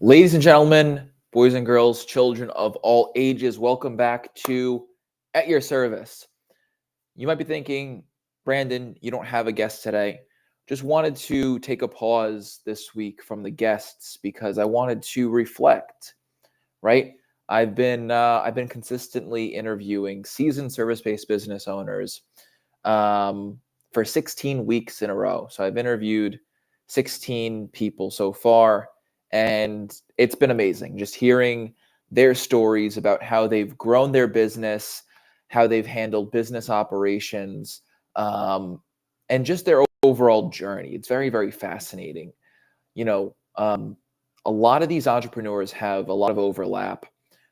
Ladies and gentlemen, boys and girls, children of all ages, welcome back to At Your Service. You might be thinking, Brandon, you don't have a guest today. Just wanted to take a pause this week from the guests because I wanted to reflect, right? I've been consistently interviewing seasoned service-based business owners for 16 weeks in a row. So I've interviewed 16 people so far, and it's been amazing just hearing their stories about how they've grown their business, how they've handled business operations, and just their overall journey. It's very, very fascinating. You know, a lot of these entrepreneurs have a lot of overlap.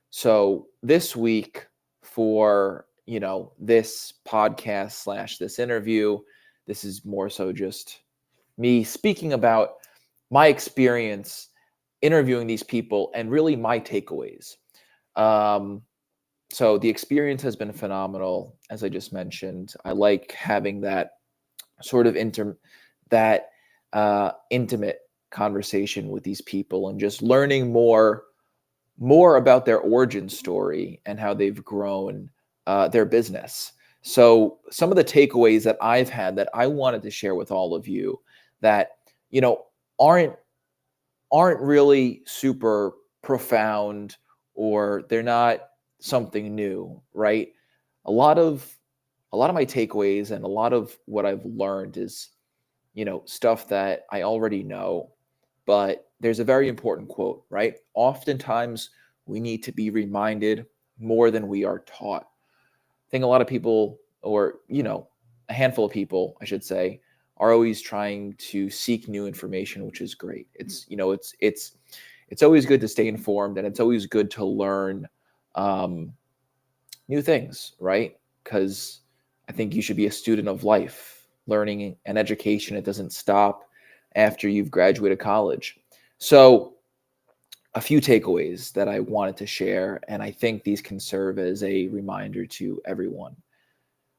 So this week for, this podcast slash this interview, this is more so just me speaking about my experience interviewing these people and really my takeaways. So the experience has been phenomenal, as I just mentioned. I like having that sort of intimate conversation with these people and just learning more about their origin story and how they've grown their business. So some of the takeaways that I've had that I wanted to share with all of you that, aren't really super profound, or they're not something new, right? A lot of my takeaways and a lot of what I've learned is, stuff that I already know. But there's a very important quote, right? Oftentimes we need to be reminded more than we are taught. I think a lot of people, or, a handful of people, I should say, are always trying to seek new information, which is great. It's, it's always good to stay informed, and it's always good to learn new things, right? Because I think you should be a student of life. Learning and education, it doesn't stop after you've graduated college. So a few takeaways that I wanted to share, and I think these can serve as a reminder to everyone.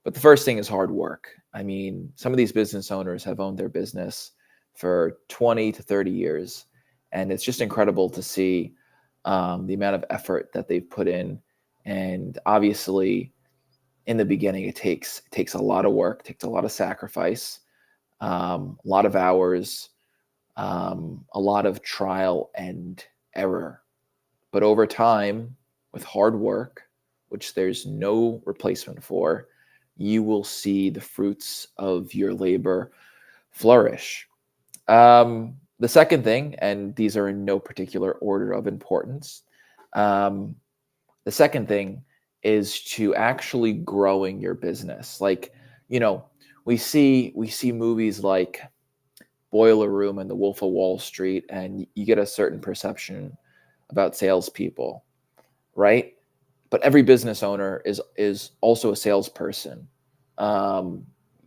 But the first thing is hard work. I mean, some of these business owners have owned their business for 20 to 30 years, and it's just incredible to see the amount of effort that they've put in. And obviously, in the beginning, it takes a lot of work, takes a lot of sacrifice, a lot of hours, a lot of trial and error. But over time, with hard work, which there's no replacement for, you will see the fruits of your labor flourish. The second thing, and these are in no particular order of importance, the second thing is to actually growing your business. Like, we see movies like Boiler Room and The Wolf of Wall Street, and you get a certain perception about salespeople, right? But every business owner is also a salesperson.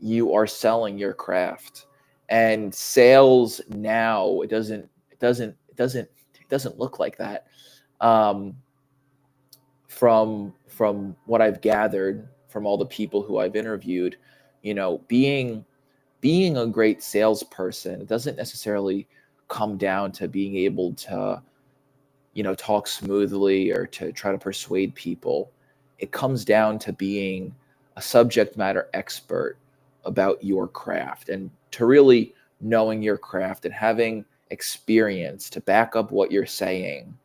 You are selling your craft, and sales now it doesn't look like that. From what I've gathered from all the people who I've interviewed, being a great salesperson, it doesn't necessarily come down to being able to, talk smoothly or to try to persuade people. It comes down to being a subject matter expert about your craft, and to really knowing your craft and having experience to back up what you're saying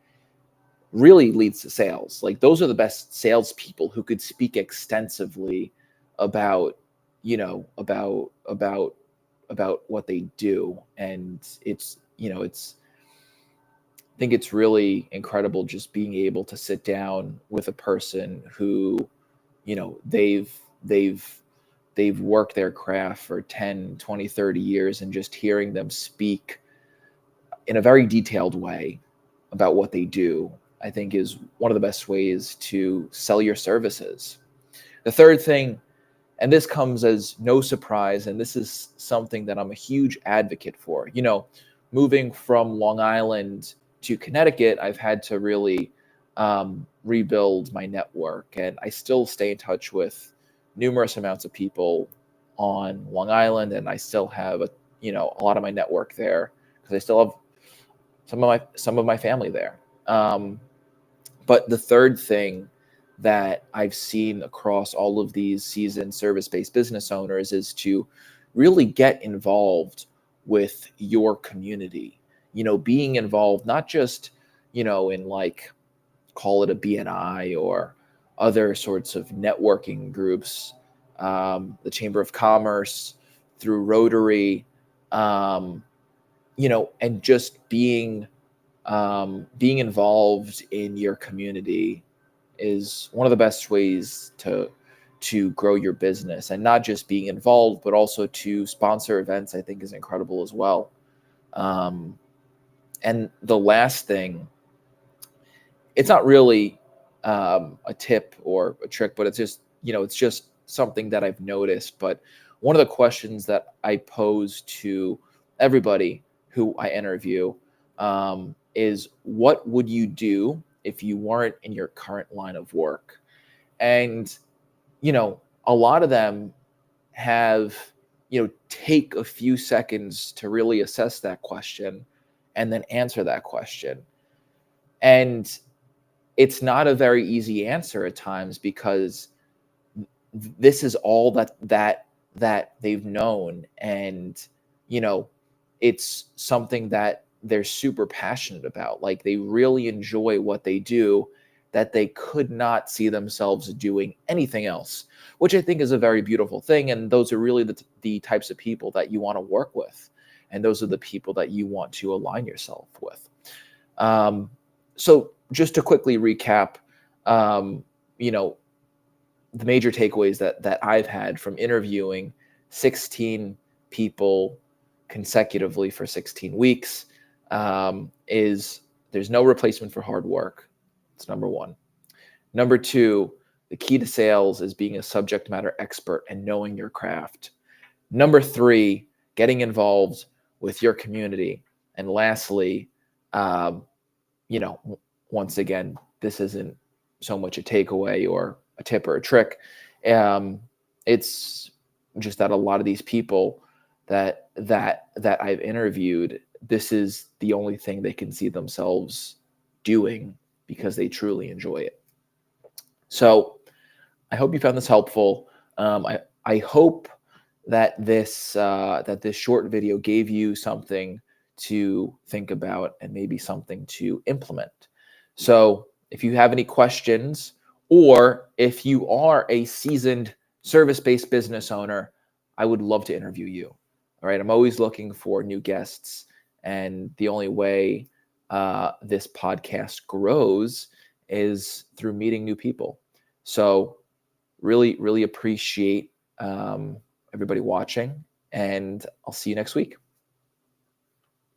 really leads to sales. Like, those are the best salespeople who could speak extensively about, about what they do. And it's, I think it's really incredible just being able to sit down with a person who, they've worked their craft for 10, 20, 30 years, and just hearing them speak in a very detailed way about what they do, I think is one of the best ways to sell your services. The third thing, and this comes as no surprise, and this is something that I'm a huge advocate for. Moving from Long Island to Connecticut, I've had to really rebuild my network, and I still stay in touch with numerous amounts of people on Long Island, and I still have a lot of my network there, because I still have some of my family there. But the third thing that I've seen across all of these seasoned service-based business owners is to really get involved with your community. Being involved not just, in like, call it a BNI or other sorts of networking groups, the Chamber of Commerce, through Rotary, um, and just being involved in your community is one of the best ways to grow your business. And not just being involved, but also to sponsor events, I think is incredible as well. And the last thing, it's not really a tip or a trick, but it's just something that I've noticed. But one of the questions that I pose to everybody who I interview is, what would you do if you weren't in your current line of work? And a lot of them have take a few seconds to really assess that question and then answer that question. And it's not a very easy answer at times, because this is all that they've known, and it's something that they're super passionate about. Like, they really enjoy what they do, that they could not see themselves doing anything else, which I think is a very beautiful thing. And those are really the types of people that you want to work with, and those are the people that you want to align yourself with. So just to quickly recap, the major takeaways that I've had from interviewing 16 people consecutively for 16 weeks is, there's no replacement for hard work. It's number one. Number two, the key to sales is being a subject matter expert and knowing your craft. Number three, getting involved with your community. And lastly, once again, this isn't so much a takeaway or a tip or a trick. It's just that a lot of these people that I've interviewed, this is the only thing they can see themselves doing because they truly enjoy it. So I hope you found this helpful. I hope that this short video gave you something to think about and maybe something to implement. So if you have any questions, or if you are a seasoned service-based business owner, I would love to interview you. All right. I'm always looking for new guests. And the only way this podcast grows is through meeting new people. So really, really appreciate everybody watching, and I'll see you next week.